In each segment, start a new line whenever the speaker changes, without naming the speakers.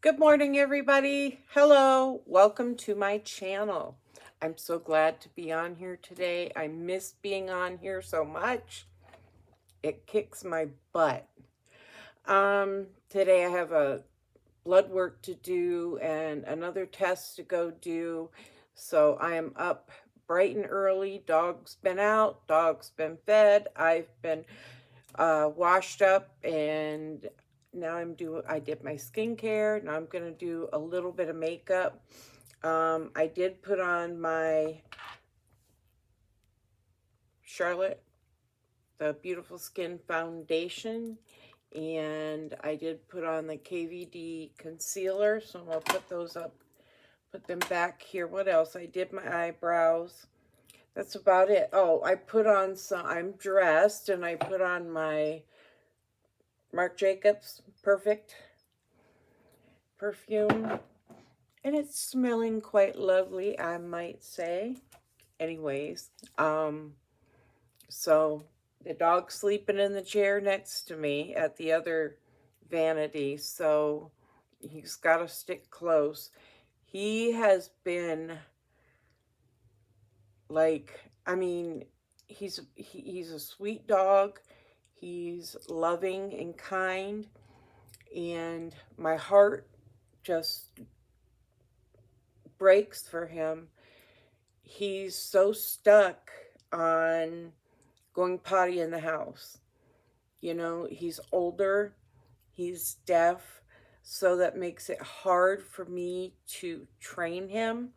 Good morning, everybody. Hello. Welcome to my channel. I'm so glad to be on here today. I miss being on here so much. It kicks my butt. Today I have a blood work to do and another test to go do. So I am up bright and early. Dog's been out. Dog's been fed. I've been washed up, and now I did my skincare. Now I'm going to do a little bit of makeup. I did put on my Charlotte, the Beautiful Skin Foundation, and I did put on the KVD concealer, so I'll put those up, put them back here. What else? I did my eyebrows. That's about it. Oh, I put on I'm dressed, and I put on my Marc Jacobs Perfect perfume, and it's smelling quite lovely, I might say. Anyways, so the dog's sleeping in the chair next to me at the other vanity, so he's got to stick close. He has been he's a sweet dog. He's loving and kind, and my heart just breaks for him. He's so stuck on going potty in the house. You know, he's older, he's deaf, so that makes it hard for me to train him.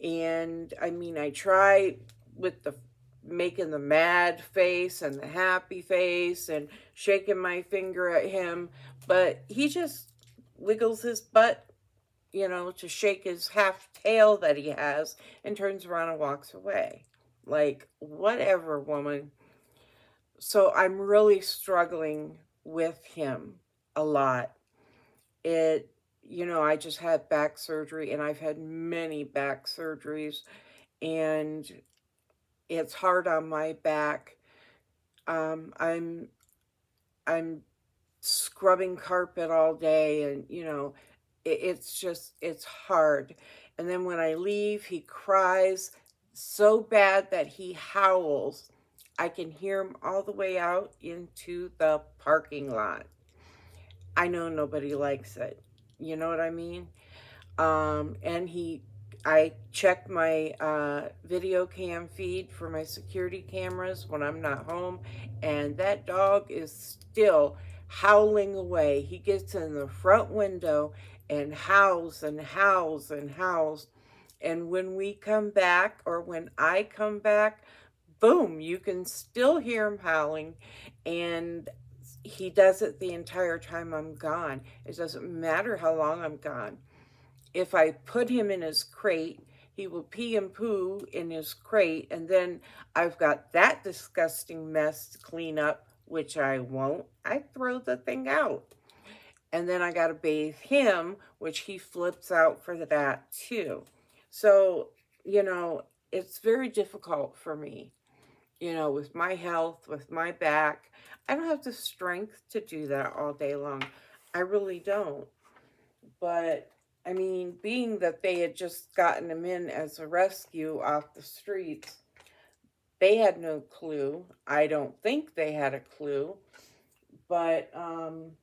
And I try with the making the mad face and the happy face and shaking my finger at him, but he just wiggles his butt, to shake his half tail that he has, and turns around and walks away. Like, whatever, woman. So I'm really struggling with him a lot. I just had back surgery, and I've had many back surgeries, and it's hard on my back. I'm scrubbing carpet all day, and it's hard. And then when I leave, he cries so bad that he howls. I can hear him all the way out into the parking lot. I know nobody likes it. You know what I mean? And I check my video cam feed for my security cameras when I'm not home, and that dog is still howling away. He gets in the front window and howls and howls and howls. And when we come back, or when I come back, boom, you can still hear him howling. And he does it the entire time I'm gone. It doesn't matter how long I'm gone. If I put him in his crate, he will pee and poo in his crate, and then I've got that disgusting mess to clean up, which I won't. I throw the thing out. And then I got to bathe him, which he flips out for that too. So, it's very difficult for me, with my health, with my back. I don't have the strength to do that all day long. I really don't. But being that they had just gotten him in as a rescue off the streets, they had no clue. I don't think they had a clue. But I'm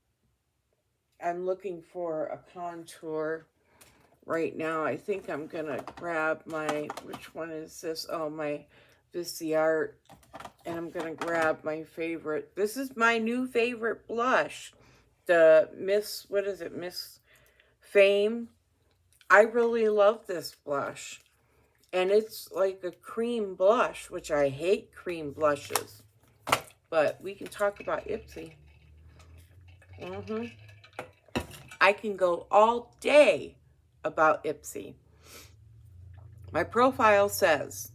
looking for a contour right now. I think I'm going to grab which one is this? Oh, my Viseart. And I'm going to grab my favorite. This is my new favorite blush. The Miss Fame. I really love this blush. And it's like a cream blush, which I hate cream blushes. But we can talk about Ipsy. I can go all day about Ipsy. My profile says,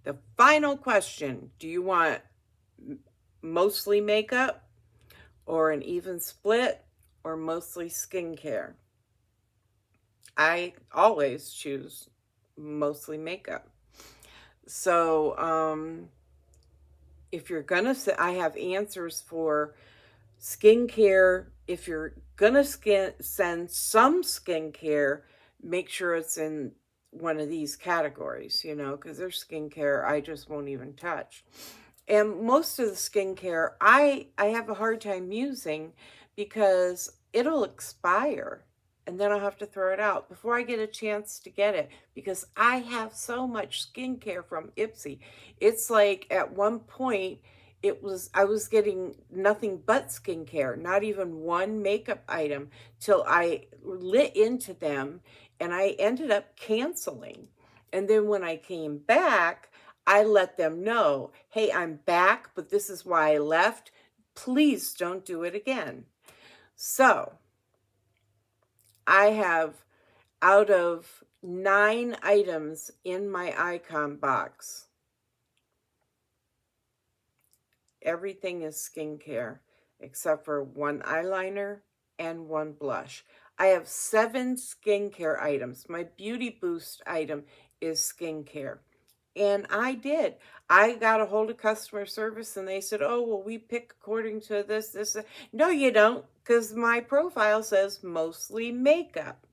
the final question, do you want mostly makeup, or an even split, or mostly skincare? I always choose mostly makeup. So if you're gonna say, I have answers for skincare, if you're gonna send some skincare, make sure it's in one of these categories, because there's skincare I just won't even touch. And most of the skincare I have a hard time using because it'll expire and then I'll have to throw it out before I get a chance to get it because I have so much skincare from Ipsy. It's like at one point I was getting nothing but skincare, not even one makeup item till I lit into them and I ended up canceling. And then when I came back, I let them know, hey, I'm back, but this is why I left. Please don't do it again. So I have, out of 9 items in my icon box, everything is skincare except for 1 eyeliner and 1 blush. I have 7 skincare items. My Beauty Boost item is skincare. And I did. I got a hold of customer service and they said, oh, well, we pick according to this. No, you don't, because my profile says mostly makeup.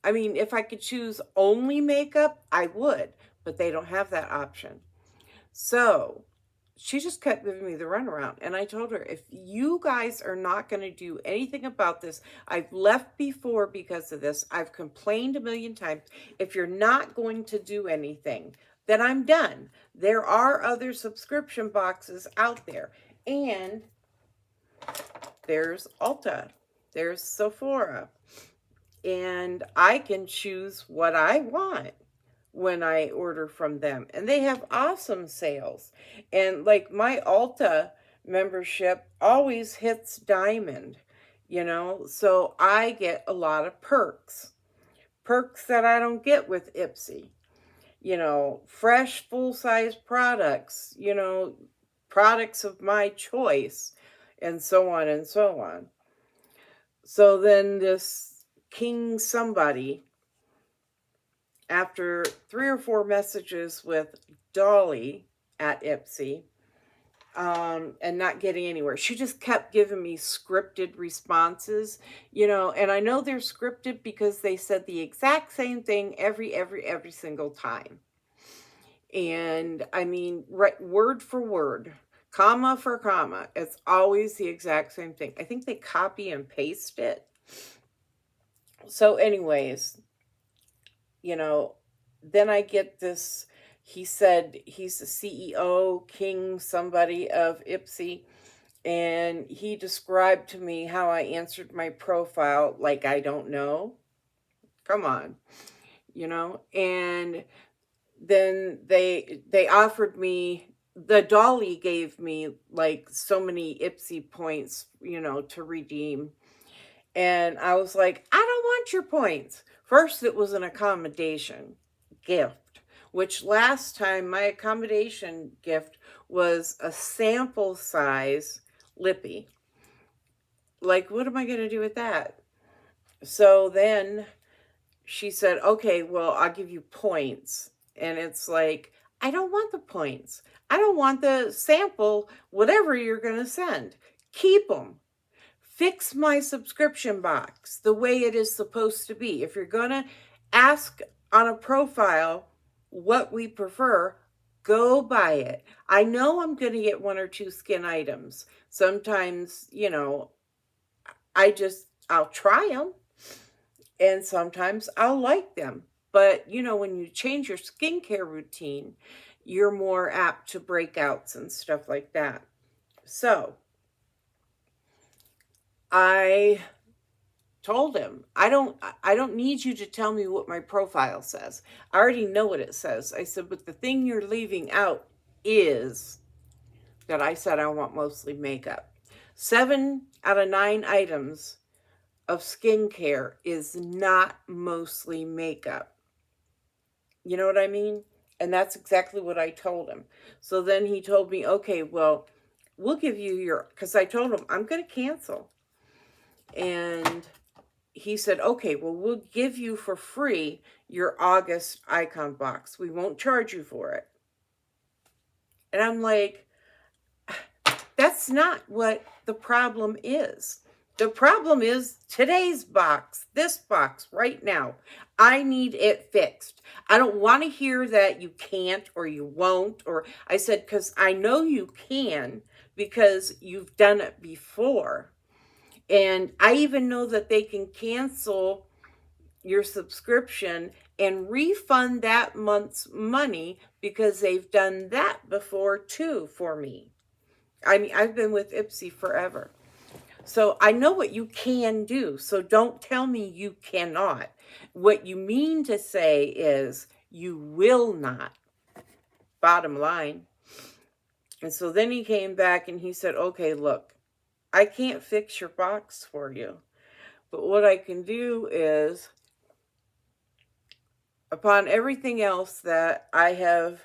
I mean, if I could choose only makeup, I would, but they don't have that option. So she just kept giving me the runaround. And I told her, if you guys are not going to do anything about this, I've left before because of this. I've complained a million times. If you're not going to do anything, then I'm done. There are other subscription boxes out there. And there's Ulta. There's Sephora. And I can choose what I want when I order from them. And they have awesome sales. And like my Ulta membership always hits diamond, so I get a lot of perks. Perks that I don't get with Ipsy. Fresh full-size products, products of my choice, and so on and so on. So then this King somebody, after 3 or 4 messages with Dolly at Ipsy, and not getting anywhere, she just kept giving me scripted responses, and I know they're scripted because they said the exact same thing every single time. And I mean, right, word for word, comma for comma, it's always the exact same thing. I think they copy and paste it. So anyways, then I get this, he said he's the CEO, King somebody of Ipsy, and he described to me how I answered my profile like I don't know. Come on, and then they offered me, the Dolly gave me like so many Ipsy points, to redeem. And I was like, I don't want your points. First, it was an accommodation gift, which last time my accommodation gift was a sample size lippy. Like, what am I going to do with that? So then she said, okay, well, I'll give you points. And it's like, I don't want the points. I don't want the sample, whatever you're going to send. Keep them. Fix my subscription box the way it is supposed to be. If you're going to ask on a profile what we prefer, go buy it. I know I'm going to get 1 or 2 skin items. Sometimes, I'll try them. And sometimes I'll like them. But, when you change your skincare routine, you're more apt to breakouts and stuff like that. So I told him, I don't need you to tell me what my profile says. I already know what it says. I said, but the thing you're leaving out is that I said I want mostly makeup. 7 out of 9 items of skincare is not mostly makeup. You know what I mean? And that's exactly what I told him. So then he told me, okay, well, we'll give you because I told him I'm going to cancel. And he said, okay, well, we'll give you for free your August icon box. We won't charge you for it. And I'm like, That's not what the problem is. The problem is today's box, this box right now. I need it fixed. I don't want to hear that you can't or you won't. Or I said, because I know you can because you've done it before. And I even know that they can cancel your subscription and refund that month's money because they've done that before too for me. I mean, I've been with Ipsy forever. So I know what you can do. So don't tell me you cannot. What you mean to say is you will not. Bottom line. And so then he came back and he said, okay, look, I can't fix your box for you. But what I can do is, upon everything else that I have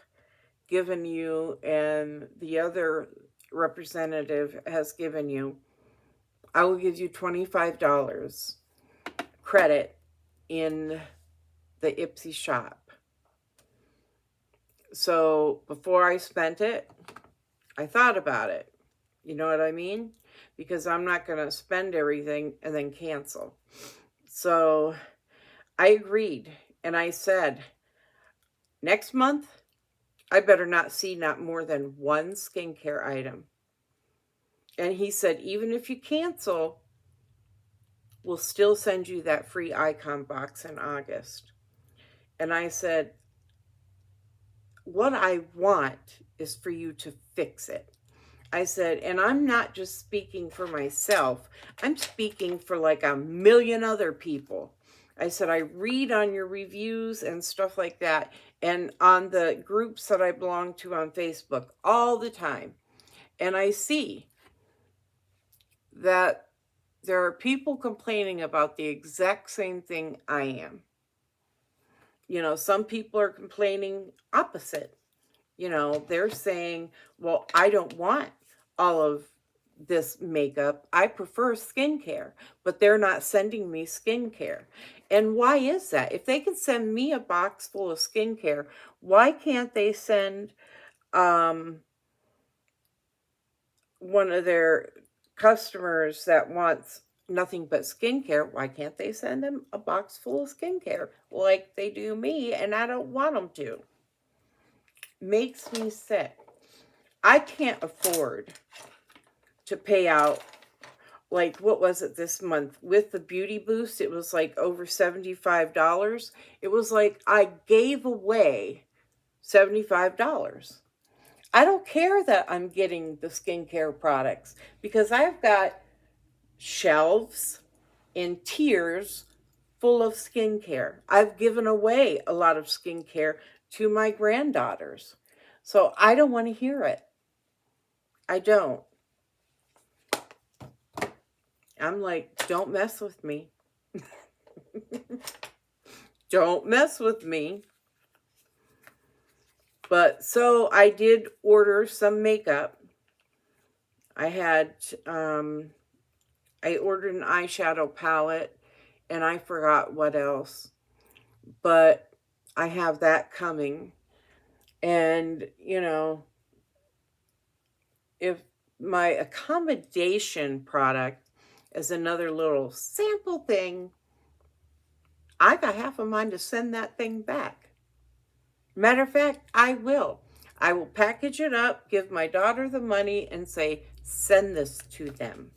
given you and the other representative has given you, I will give you $25 credit in the Ipsy shop. So before I spent it, I thought about it. You know what I mean? Because I'm not going to spend everything and then cancel. So I agreed and I said, next month, I better not see not more than one skincare item. And he said, even if you cancel, we'll still send you that free icon box in August. And I said, what I want is for you to fix it. I said, and I'm not just speaking for myself. I'm speaking for like a million other people. I said, I read on your reviews and stuff like that, and on the groups that I belong to on Facebook all the time. And I see that there are people complaining about the exact same thing I am. You know, some people are complaining opposite. You know, they're saying, well, I don't want all of this makeup. I prefer skincare, but they're not sending me skincare. And why is that? If they can send me a box full of skincare, why can't they send one of their customers that wants nothing but skincare, why can't they send them a box full of skincare like they do me, and I don't want them to? Makes me sick. I can't afford to pay out, like, what was it this month? With the Beauty Boost, it was like over $75. It was like I gave away $75. I don't care that I'm getting the skincare products because I've got shelves in tiers full of skincare. I've given away a lot of skincare to my granddaughters. So I don't want to hear it. I don't. I'm like, don't mess with me. Don't mess with me. But so I did order some makeup. I ordered an eyeshadow palette and I forgot what else. But I have that coming. And, you know, if my accommodation product is another little sample thing, I got half a mind to send that thing back. Matter of fact, I will. I will package it up, give my daughter the money, and say, send this to them.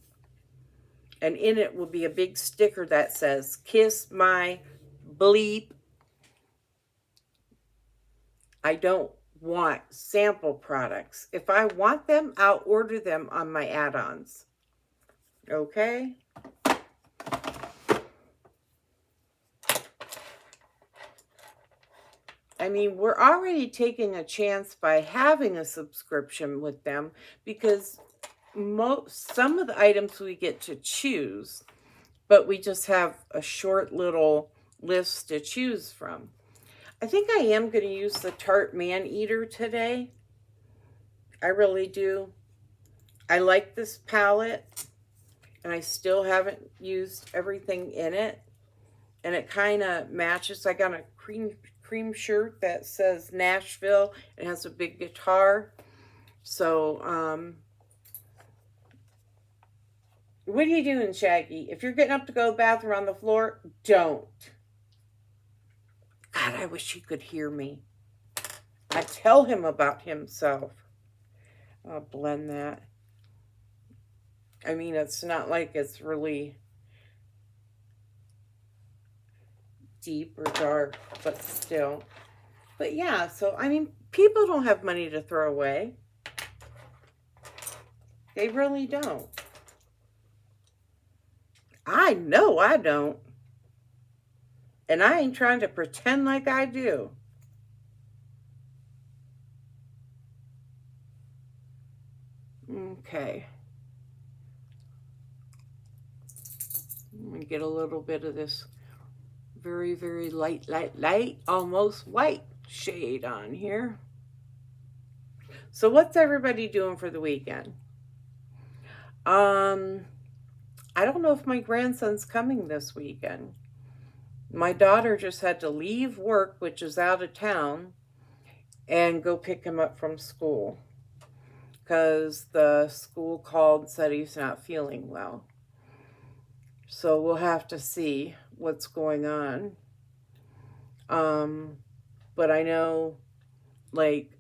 And in it will be a big sticker that says, kiss my bleep. I don't want sample products. If I want them, I'll order them on my add-ons. Okay? I mean, we're already taking a chance by having a subscription with them because some of the items we get to choose, but we just have a short little list to choose from. I think I am going to use the Tarte Man-Eater today. I really do. I like this palette, and I still haven't used everything in it. And it kind of matches. I got a cream shirt that says Nashville. It has a big guitar. So, What are you doing, Shaggy? If you're getting up to go to the bathroom on the floor, don't. God, I wish he could hear me. I tell him about himself. I'll blend that. I mean, it's not like it's really deep or dark, but still. But yeah, so I mean, people don't have money to throw away. They really don't. I know I don't. And I ain't trying to pretend like I do. Okay. I'm going to get a little bit of this very, very light, almost white shade on here. So what's everybody doing for the weekend? I don't know if my grandson's coming this weekend. My daughter just had to leave work, which is out of town, and go pick him up from school because the school called and said he's not feeling well. So we'll have to see what's going on. But I know, like,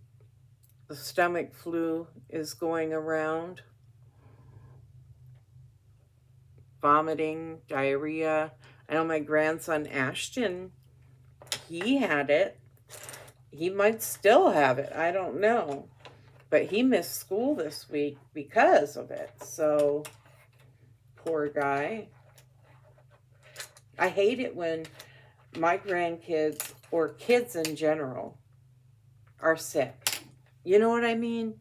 the stomach flu is going around. Vomiting, diarrhea. I know my grandson Ashton, he had it. He might still have it. I don't know. But he missed school this week because of it. So, poor guy. I hate it when my grandkids, or kids in general, are sick. You know what I mean?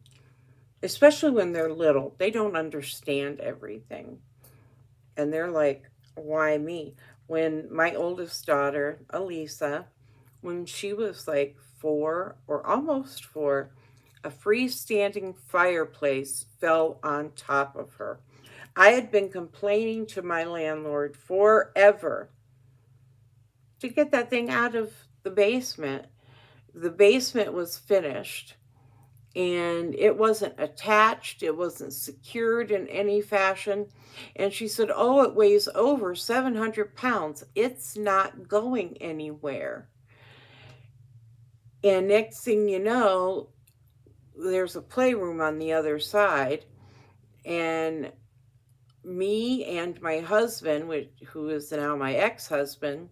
Especially when they're little. They don't understand everything. And they're like, why me? When my oldest daughter, Elisa, when she was like 4 or almost 4, a freestanding fireplace fell on top of her. I had been complaining to my landlord forever to get that thing out of the basement. The basement was finished and it wasn't attached, it wasn't secured in any fashion. And she said, oh, it weighs over 700 pounds. It's not going anywhere. And next thing you know, there's a playroom on the other side. And me and my husband, who is now my ex-husband,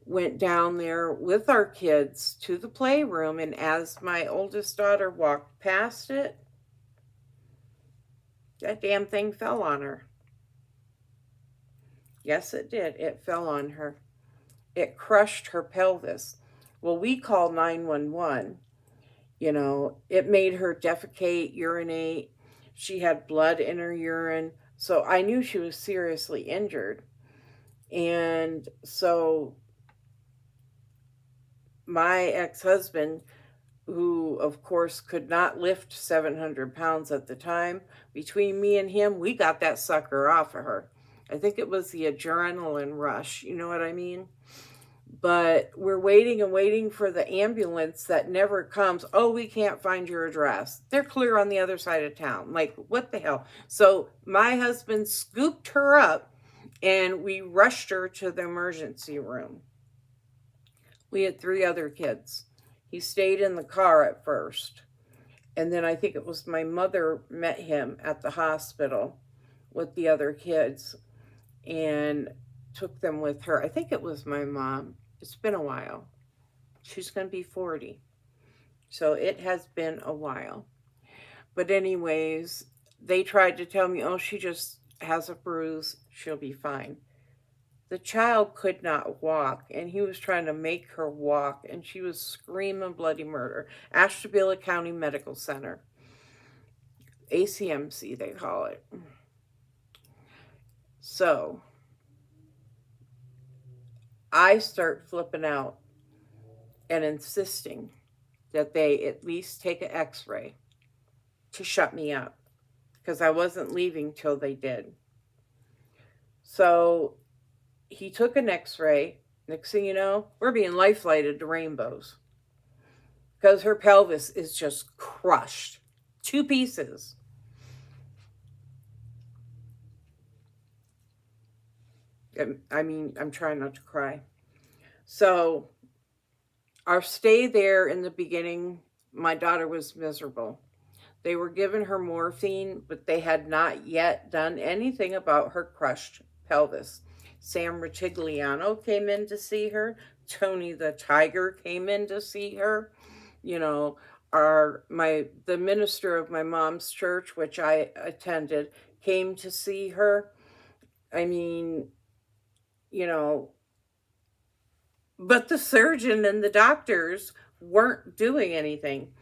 went down there with our kids to the playroom. And as my oldest daughter walked past it, that damn thing fell on her. Yes, it did. It fell on her. It crushed her pelvis. Well, we called 911. You know, it made her defecate, urinate. She had blood in her urine. So I knew she was seriously injured. And so my ex-husband, who of course could not lift 700 pounds at the time, between me and him, we got that sucker off of her. I think it was the adrenaline rush, you know what I mean? But we're waiting and waiting for the ambulance that never comes. Oh, we can't find your address. They're clear on the other side of town. Like, what the hell? So my husband scooped her up and we rushed her to the emergency room. We had 3 other kids. He stayed in the car at first. And then I think it was my mother met him at the hospital with the other kids and took them with her. I think it was my mom. It's been a while. She's going to be 40. So it has been a while. But anyways, they tried to tell me, oh, she just has a bruise. She'll be fine. The child could not walk, and he was trying to make her walk, and she was screaming bloody murder. Ashtabula County Medical Center. ACMC, they call it. So I start flipping out and insisting that they at least take an x-ray to shut me up because I wasn't leaving till they did. So he took an x-ray. Next thing you know, we're being life-flighted to Rainbows because her pelvis is just crushed. 2 pieces. I mean, I'm trying not to cry. So our stay there in the beginning, my daughter was miserable. They were giving her morphine, but they had not yet done anything about her crushed pelvis. Sam Ritigliano came in to see her. Tony the Tiger came in to see her. You know, the minister of my mom's church, which I attended, came to see her. I mean, you know, but the surgeon and the doctors weren't doing anything.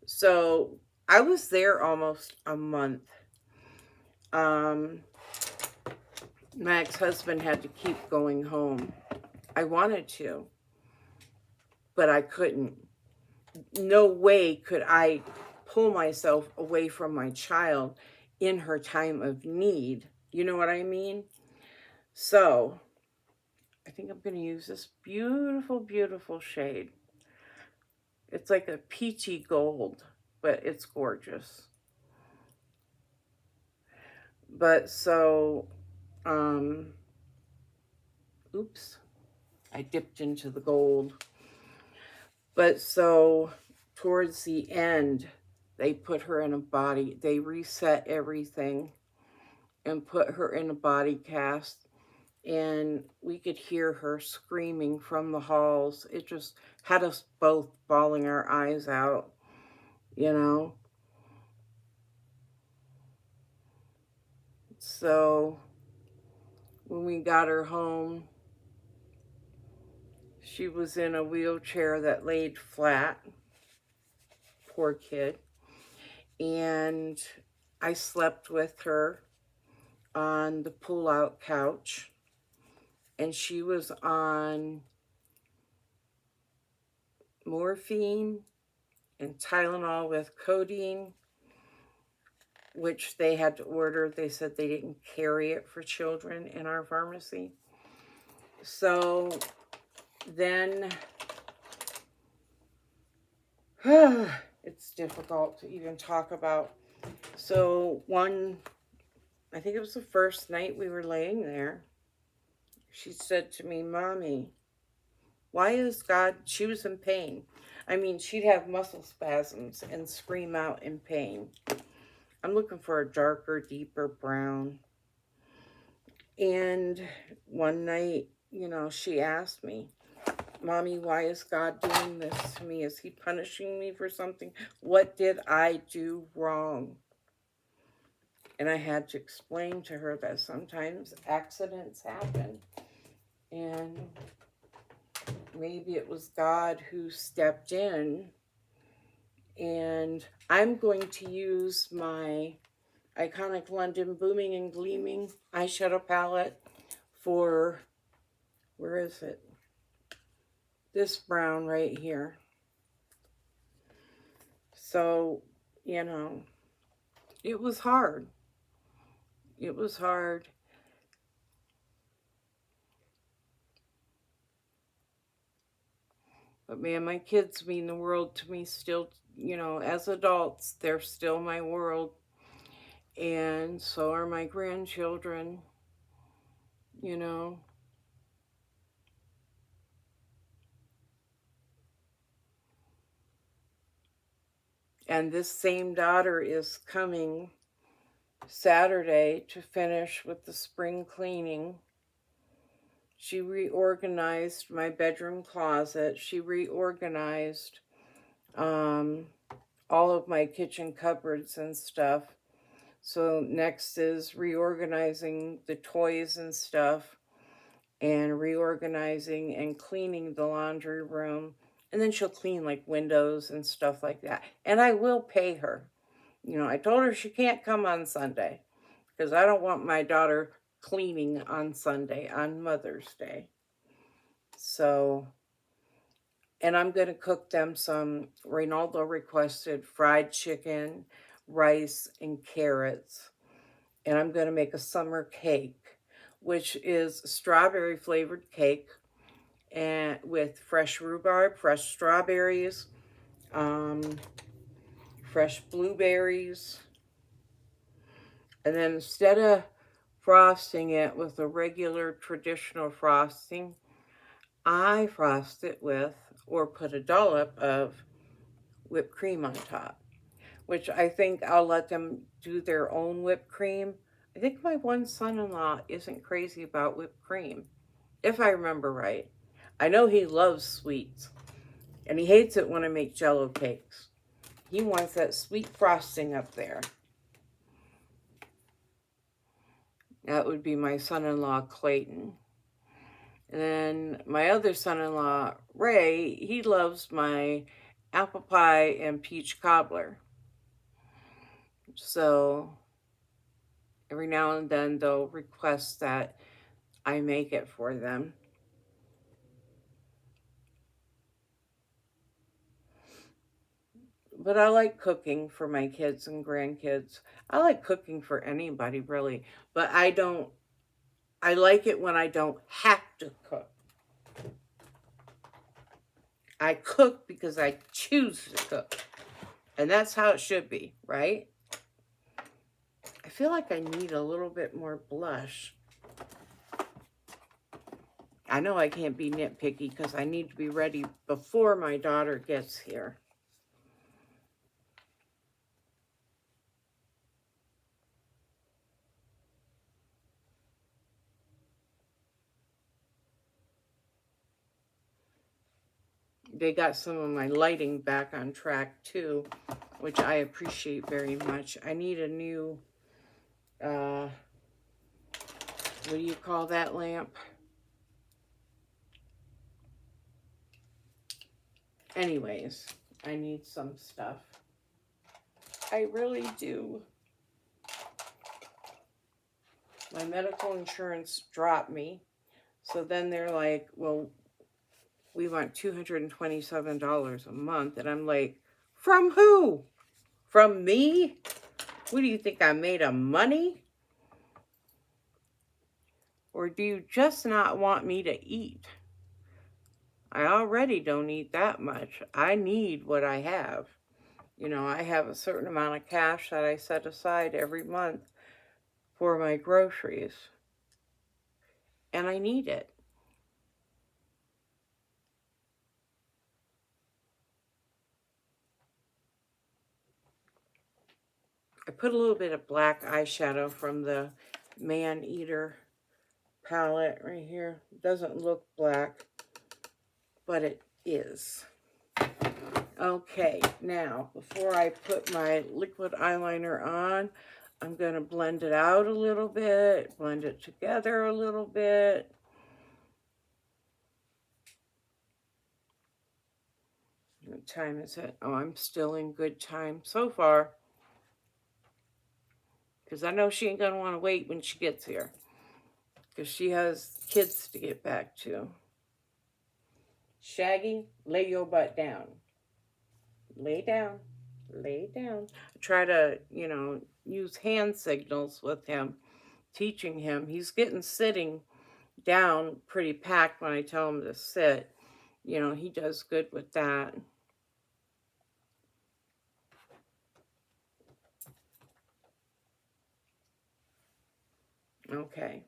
So I was there almost a month. My ex-husband had to keep going home. I wanted to, but I couldn't. No way could I pull myself away from my child in her time of need. You know what I mean? So I think I'm going to use this beautiful, beautiful shade. It's like a peachy gold, but it's gorgeous. But so, oops, I dipped into the gold. But so towards the end, they put her in a body, they reset everything and put her in a body cast. And we could hear her screaming from the halls. It just had us both bawling our eyes out, you know. So when we got her home, she was in a wheelchair that laid flat. Poor kid. And I slept with her on the pull-out couch. And she was on morphine and Tylenol with codeine, which they had to order. They said they didn't carry it for children in our pharmacy. So then it's difficult to even talk about. So I think it was the first night we were laying there, she said to me, "Mommy, why is God," she was in pain. I mean, she'd have muscle spasms and scream out in pain. I'm looking for a darker, deeper brown. And one night, you know, she asked me, "Mommy, why is God doing this to me? Is he punishing me for something? What did I do wrong?" And I had to explain to her that sometimes accidents happen. And maybe it was God who stepped in. And I'm going to use my Iconic London Booming and Gleaming eyeshadow palette for, where is it? This brown right here. So, you know, it was hard. It was hard. But man, my kids mean the world to me still, you know, as adults, they're still my world. And so are my grandchildren, you know. And this same daughter is coming Saturday to finish with the spring cleaning. She reorganized my bedroom closet. She reorganized all of my kitchen cupboards and stuff. So next is reorganizing the toys and stuff, and reorganizing and cleaning the laundry room. And then she'll clean like windows and stuff like that. And I will pay her. You know, I told her she can't come on Sunday because I don't want my daughter cleaning on Sunday, on Mother's Day. So, and I'm going to cook them some, Reynaldo requested fried chicken, rice, and carrots. And I'm going to make a summer cake, which is strawberry flavored cake and with fresh rhubarb, fresh strawberries, fresh blueberries. And then instead of frosting it with a regular traditional frosting, I frost it with, or put a dollop of whipped cream on top, which I think I'll let them do their own whipped cream. I think my one son-in-law isn't crazy about whipped cream, if I remember right. I know he loves sweets, and he hates it when I make Jello cakes. He wants that sweet frosting up there. That would be my son-in-law, Clayton. And then my other son-in-law, Ray, he loves my apple pie and peach cobbler. So every now and then they'll request that I make it for them. But I like cooking for my kids and grandkids. I like cooking for anybody, really. But I like it when I don't have to cook. I cook because I choose to cook. And that's how it should be, right? I feel like I need a little bit more blush. I know I can't be nitpicky because I need to be ready before my daughter gets here. They got some of my lighting back on track too, which I appreciate very much. I need a new, what do you call that lamp? Anyways, I need some stuff. I really do. My medical insurance dropped me. So then they're like, well, we want $227 a month. And I'm like, from who? From me? What do you think, I made of money? Or do you just not want me to eat? I already don't eat that much. I need what I have. You know, I have a certain amount of cash that I set aside every month for my groceries. And I need it. I put a little bit of black eyeshadow from the Man Eater palette right here. It doesn't look black, but it is. Okay, now before I put my liquid eyeliner on, I'm going to blend it out a little bit, blend it together a little bit. What time is it? Oh, I'm still in good time so far, because I know she ain't going to want to wait when she gets here, because she has kids to get back to. Shaggy, lay your butt down. Lay down. Lay down. I try to, you know, use hand signals with him, teaching him. He's getting sitting down pretty packed when I tell him to sit. You know, he does good with that. Okay.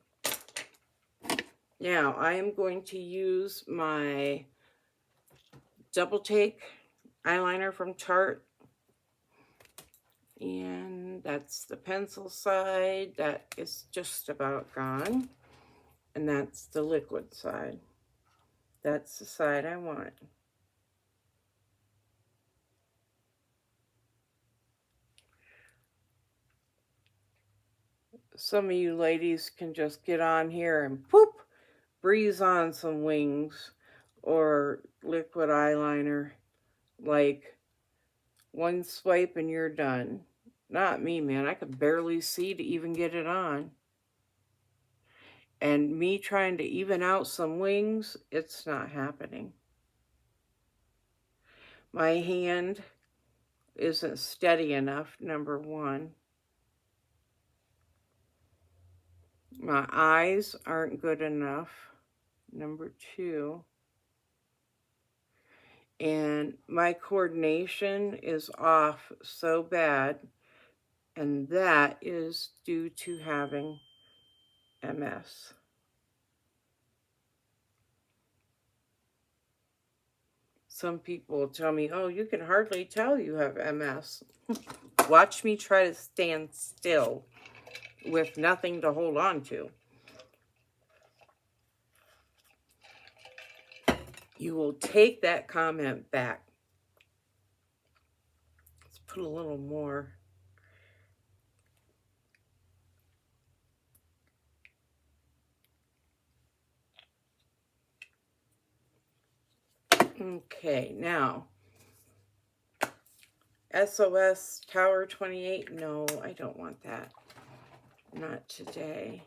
Now, I am going to use my Double Take eyeliner from Tarte. And that's the pencil side. That is just about gone. And that's the liquid side. That's the side I want. Some of you ladies can just get on here and poop, breeze on some wings or liquid eyeliner, like one swipe and you're done. Not me, man. I could barely see to even get it on. And me trying to even out some wings, it's not happening. My hand isn't steady enough, number one. My eyes aren't good enough, number two. And my coordination is off so bad, and that is due to having MS. Some people tell me, oh, you can hardly tell you have MS. Watch me try to stand still with nothing to hold on to. You will take that comment back. Let's put a little more. Okay, now, SOS Tower 28. No, I don't want that. Not today.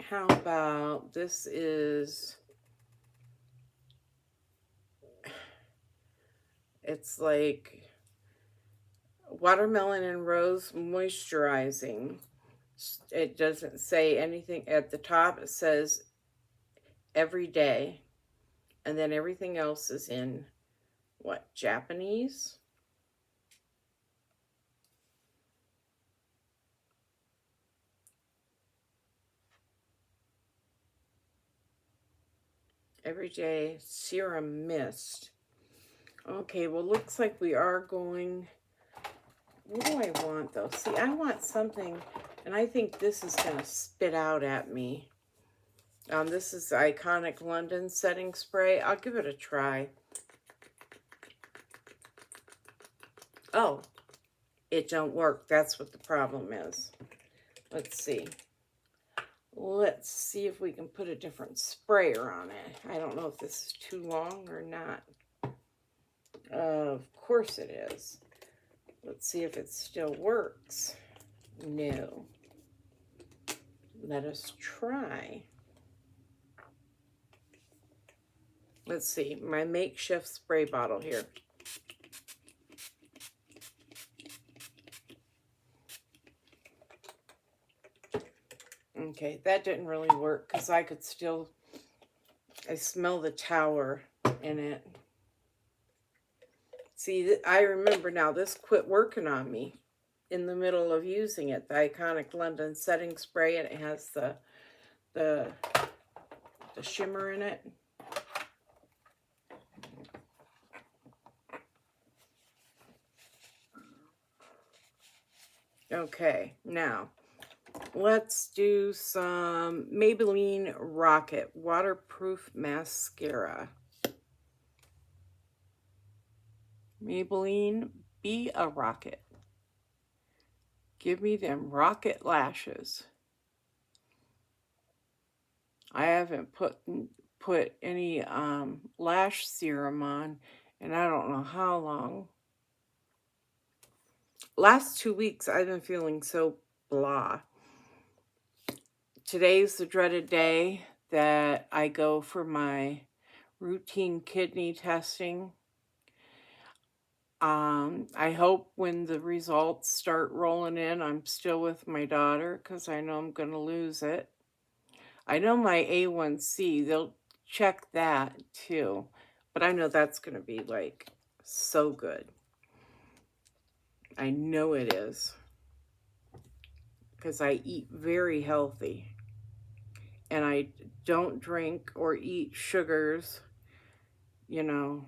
How about this is, it's like watermelon and rose moisturizing. It doesn't say anything at the top. It says every day. And then everything else is in, what, Japanese? Everyday Serum Mist. Okay, well, looks like we are going... What do I want, though? See, I want something, and I think this is going to spit out at me. This is the Iconic London Setting Spray. I'll give it a try. Oh, it don't work. That's what the problem is. Let's see. Let's see if we can put a different sprayer on it. I don't know if this is too long or not. Of course it is. Let's see if it still works. No. Let us try. Let's see, my makeshift spray bottle here. Okay, that didn't really work because I could still, I smell the tower in it. See, I remember now, this quit working on me in the middle of using it. The Iconic London Setting Spray, and it has the shimmer in it. Okay, now let's do some Maybelline Rocket Waterproof Mascara. Maybelline, be a rocket. Give me them rocket lashes. I haven't put any lash serum on, and I don't know how long. Last 2 weeks, I've been feeling so blah. Today's the dreaded day that I go for my routine kidney testing. I hope when the results start rolling in, I'm still with my daughter because I know I'm going to lose it. I know my A1C, they'll check that too, but I know that's going to be like so good. I know it is because I eat very healthy and I don't drink or eat sugars, you know,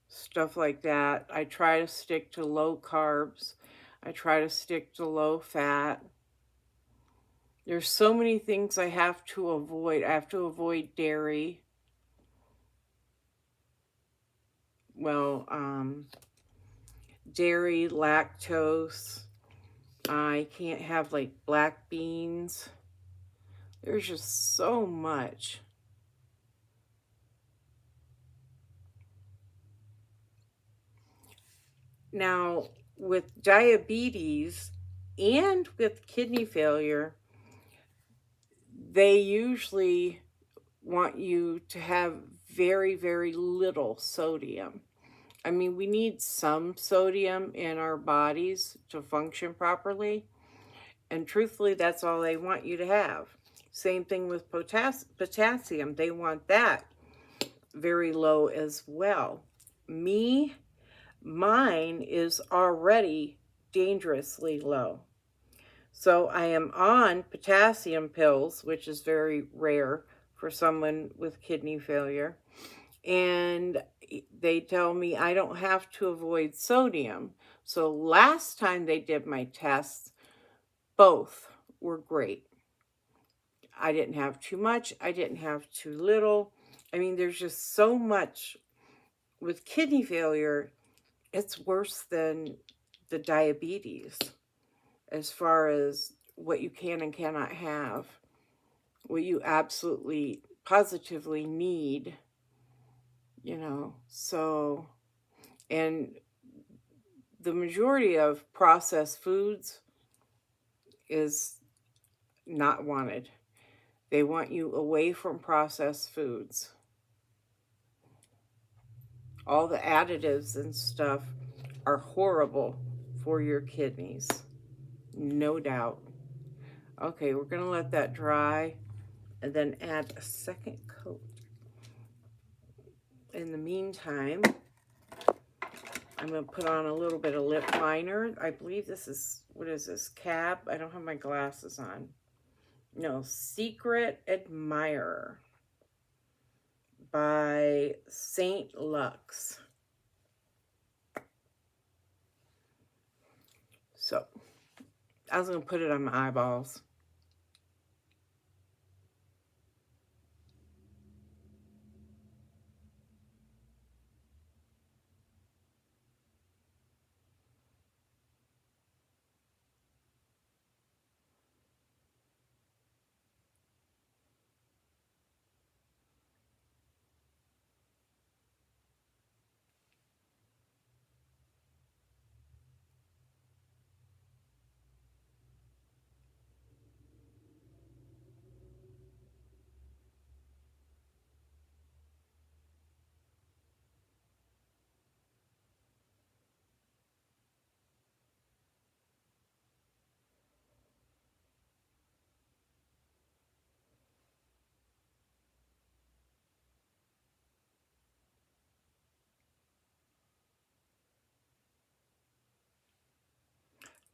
stuff like that. I try to stick to low carbs. I try to stick to low fat. There's so many things I have to avoid. I have to avoid dairy. Well, dairy, lactose. I can't have like black beans. There's just so much. Now, with diabetes and with kidney failure, they usually want you to have very, very little sodium. I mean, we need some sodium in our bodies to function properly. And truthfully, that's all they want you to have. Same thing with potassium. They want that very low as well. Mine is already dangerously low. So I am on potassium pills, which is very rare for someone with kidney failure. And they tell me I don't have to avoid sodium. So last time they did my tests, both were great. I didn't have too much, I didn't have too little. I mean, there's just so much with kidney failure, it's worse than the diabetes as far as what you can and cannot have, what you absolutely positively need, you know. So, and the majority of processed foods is not wanted. They want you away from processed foods. All the additives and stuff are horrible for your kidneys, no doubt. Okay, we're going to let that dry and then add a second coat. In the meantime, I'm going to put on a little bit of lip liner. I believe this is, what is this, Cab? I don't have my glasses on. No, Secret Admirer by Saint Lux. So, I was going to put it on my eyeballs.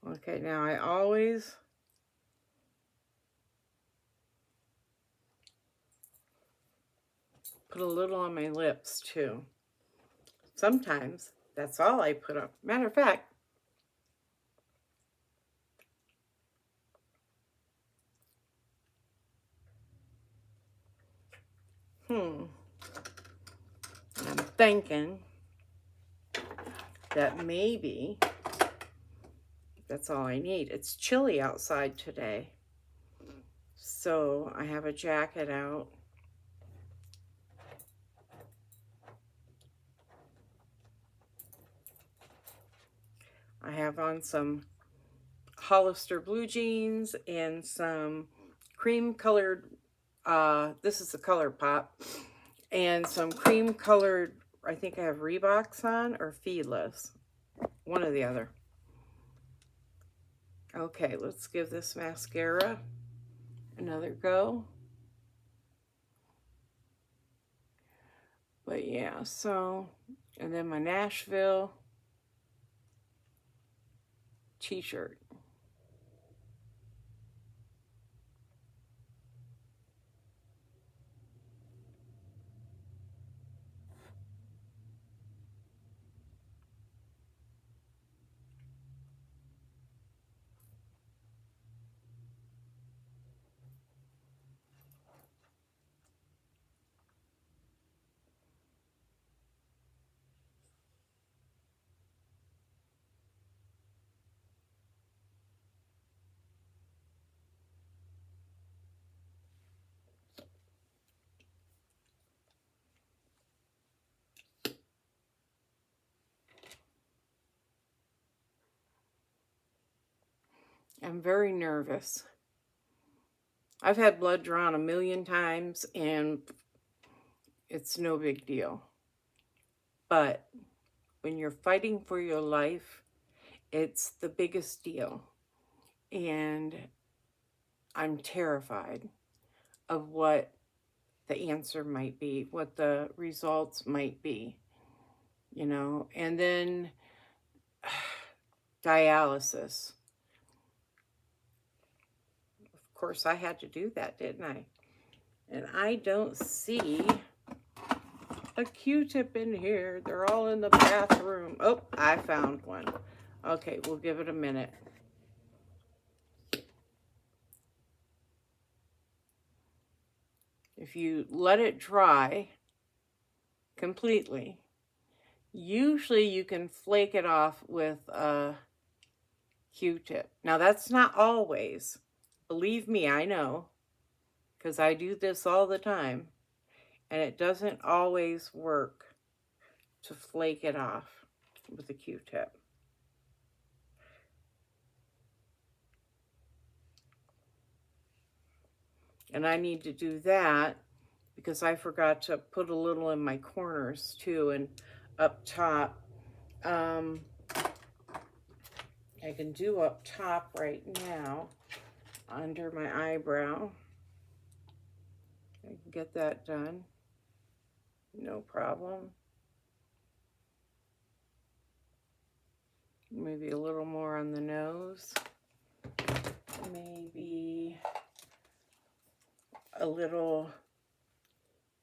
Okay, now I always put a little on my lips too. Sometimes that's all I put on. Matter of fact, I'm thinking that maybe that's all I need. It's chilly outside today, so I have a jacket out. I have on some Hollister blue jeans and some cream colored, this is the Color Pop, and some cream colored, I think I have Reeboks on or Feeless, one or the other. Okay, let's give this mascara another go. But yeah, so, and then my Nashville t-shirt. I'm very nervous. I've had blood drawn 1,000,000 times and it's no big deal. But when you're fighting for your life, it's the biggest deal. And I'm terrified of what the answer might be, what the results might be, you know. And then dialysis. course, I had to do that, didn't I? And I don't see a Q-tip in here. They're all in the bathroom. Oh, I found one. Okay, we'll give it a minute. If you let it dry completely, usually you can flake it off with a Q-tip. Now, that's not always. Believe me, I know, because I do this all the time, and it doesn't always work to flake it off with a Q-tip. And I need to do that because I forgot to put a little in my corners too, and up top. I can do up top right now under my eyebrow. I can get that done, no problem. Maybe a little more on the nose. Maybe a little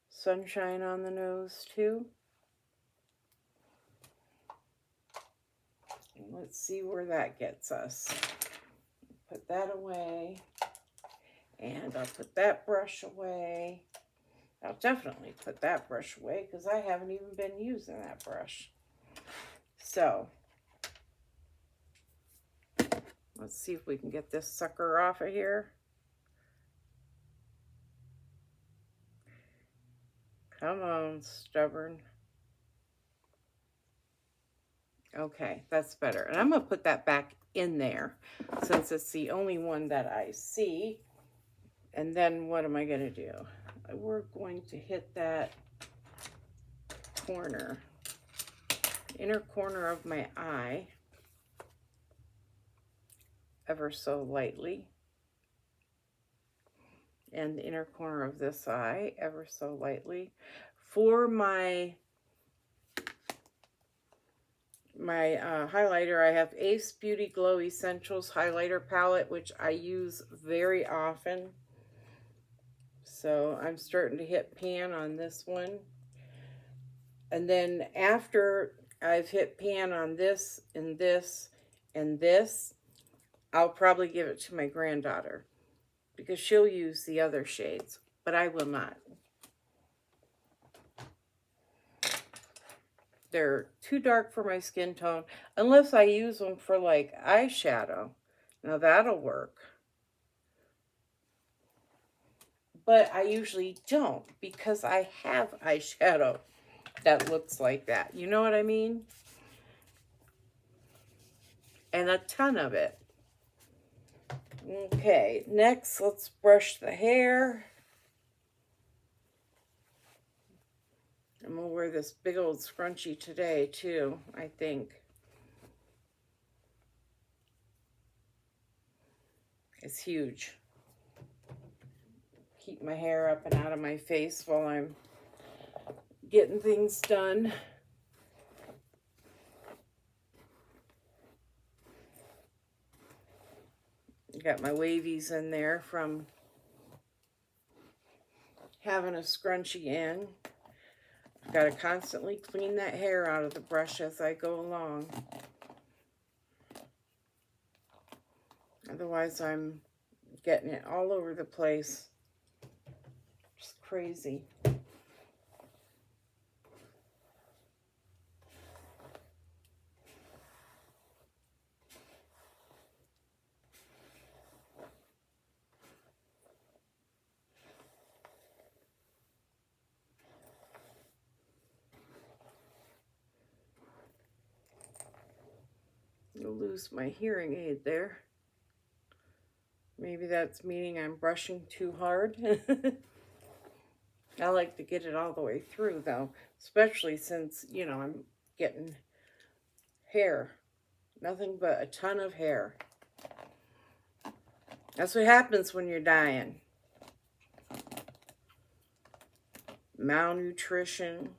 sunshine on the nose too. Let's see where that gets us. Put that away. And I'll put that brush away. I'll definitely put that brush away because I haven't even been using that brush. So, let's see if we can get this sucker off of here. Come on, stubborn. Okay, that's better. And I'm going to put that back in there since it's the only one that I see. And then what am I going to do? We're going to hit that corner, inner corner of my eye, ever so lightly. And the inner corner of this eye, ever so lightly. For my highlighter, I have Ace Beauty Glow Essentials highlighter palette, which I use very often. So I'm starting to hit pan on this one. And then after I've hit pan on this and this and this, I'll probably give it to my granddaughter because she'll use the other shades, but I will not. They're too dark for my skin tone, unless I use them for like eyeshadow. Now that'll work. But I usually don't because I have eyeshadow that looks like that. You know what I mean? And a ton of it. Okay, next let's brush the hair. I'm gonna wear this big old scrunchie today too, I think. It's huge. Keep my hair up and out of my face while I'm getting things done. Got my wavies in there from having a scrunchie in. I've got to constantly clean that hair out of the brush as I go along. Otherwise, I'm getting it all over the place. Just crazy. I'll lose my hearing aid there. Maybe that's meaning I'm brushing too hard. I like to get it all the way through though, especially since, you know, I'm getting hair. Nothing but a ton of hair. That's what happens when you're dying. Malnutrition.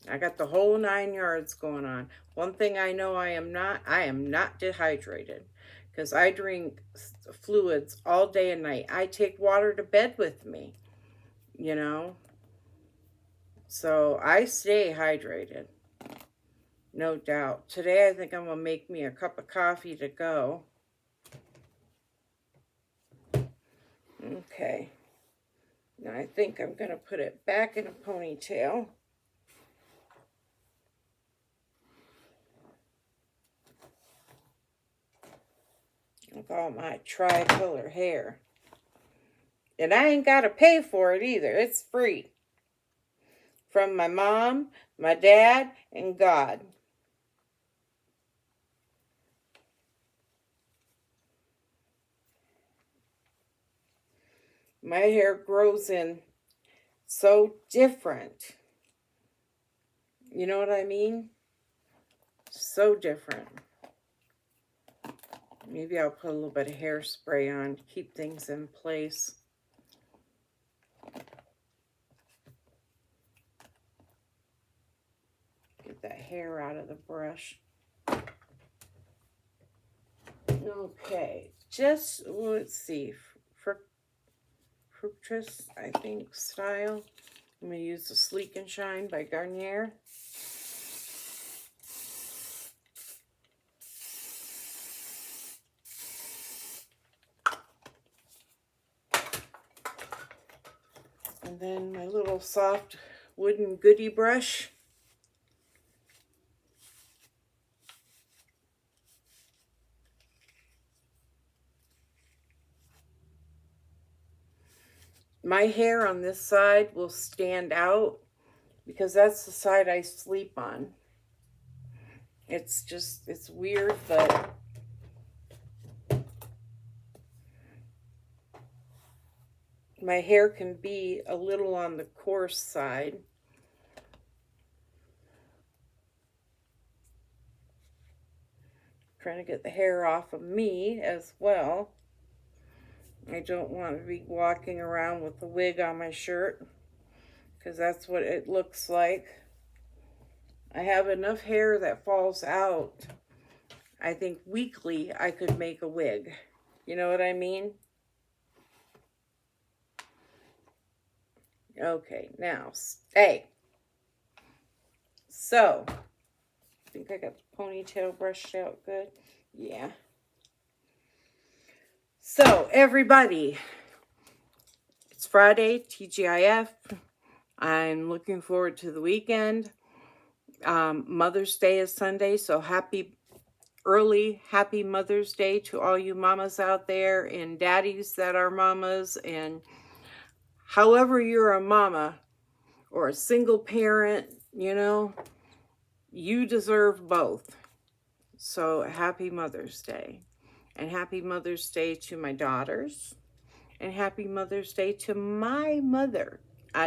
I got the whole 9 yards going on. One thing I know I am not dehydrated. because I drink fluids all day and night. I take water to bed with me, you know, so I stay hydrated, no doubt. Today I think I'm going to make me a cup of coffee to go. Okay. Now I think I'm going to put it back in a ponytail. With all my tricolor hair. And I ain't got to pay for it either. It's free. From my mom, my dad, and God. My hair grows in so different. You know what I mean? So different. Maybe I'll put a little bit of hairspray on to keep things in place. Get that hair out of the brush. Okay, just, let's see, Fructus, I think, style. I'm going to use the Sleek and Shine by Garnier. And then my little soft wooden goodie brush. My hair on this side will stand out because that's the side I sleep on. It's just, it's weird, but my hair can be a little on the coarse side. Trying to get the hair off of me as well. I don't want to be walking around with the wig on my shirt because that's what it looks like. I have enough hair that falls out. I think weekly I could make a wig. You know what I mean? Okay, now stay. So, I think I got the ponytail brushed out good. Yeah. So, everybody, it's Friday, TGIF. I'm looking forward to the weekend. Mother's Day is Sunday, so happy Mother's Day to all you mamas out there and daddies that are mamas, and however you're a mama or a single parent, you know, you deserve both. So happy Mother's Day. And happy Mother's Day to my daughters. And happy Mother's Day to my mother.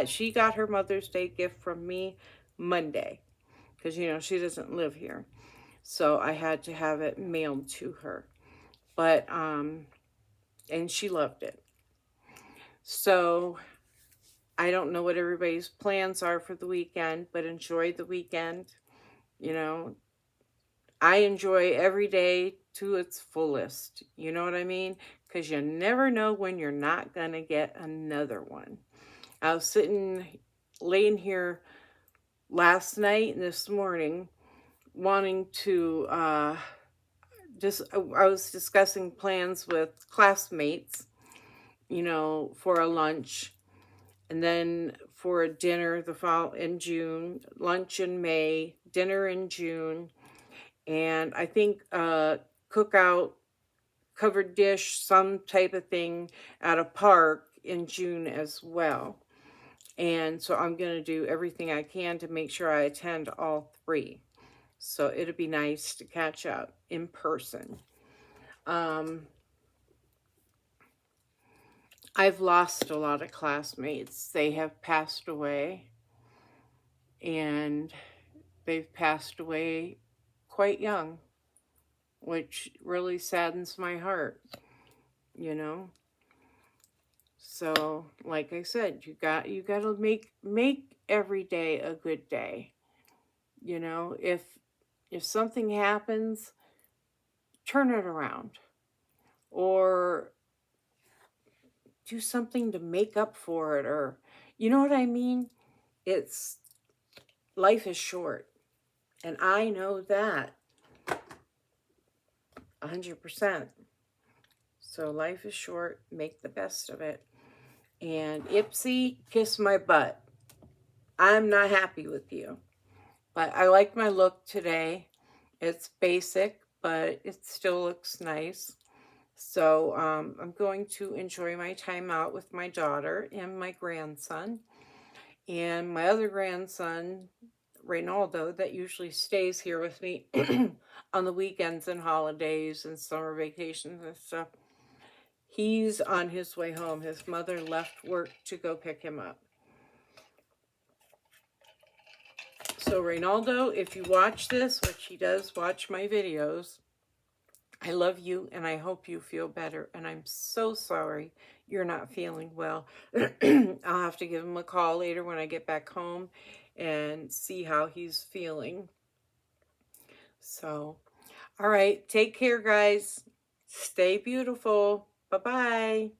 She got her Mother's Day gift from me Monday. Because, you know, she doesn't live here. So I had to have it mailed to her. But, and she loved it. So I don't know what everybody's plans are for the weekend, but enjoy the weekend. You know, I enjoy every day to its fullest. You know what I mean? Because you never know when you're not going to get another one. I was laying here last night and this morning wanting to, I was discussing plans with classmates, you know, for a lunch. And then for a dinner in June, lunch in May, dinner in June. And I think cookout, covered dish, some type of thing at a park in June as well. And so I'm going to do everything I can to make sure I attend all three. So it'll be nice to catch up in person. I've lost a lot of classmates. They have passed away. And they've passed away quite young, which really saddens my heart, you know. So, like I said, you got to make every day a good day. You know, if something happens, turn it around. or do something to make up for it, or you know what I mean? It's life is short, and I know that 100%. So life is short, make the best of it. And Ipsy, kiss my butt. I'm not happy with you, but I like my look today. It's basic, but it still looks nice. So I'm going to enjoy my time out with my daughter and my grandson. And my other grandson, Reynaldo, that usually stays here with me on the weekends and holidays and summer vacations and stuff, he's on his way home. His mother left work to go pick him up. So Reynaldo, if you watch this, which he does watch my videos, I love you and I hope you feel better. And I'm so sorry you're not feeling well. I'll have to give him a call later when I get back home and see how he's feeling. So, all right, take care, guys. Stay beautiful. Bye-bye.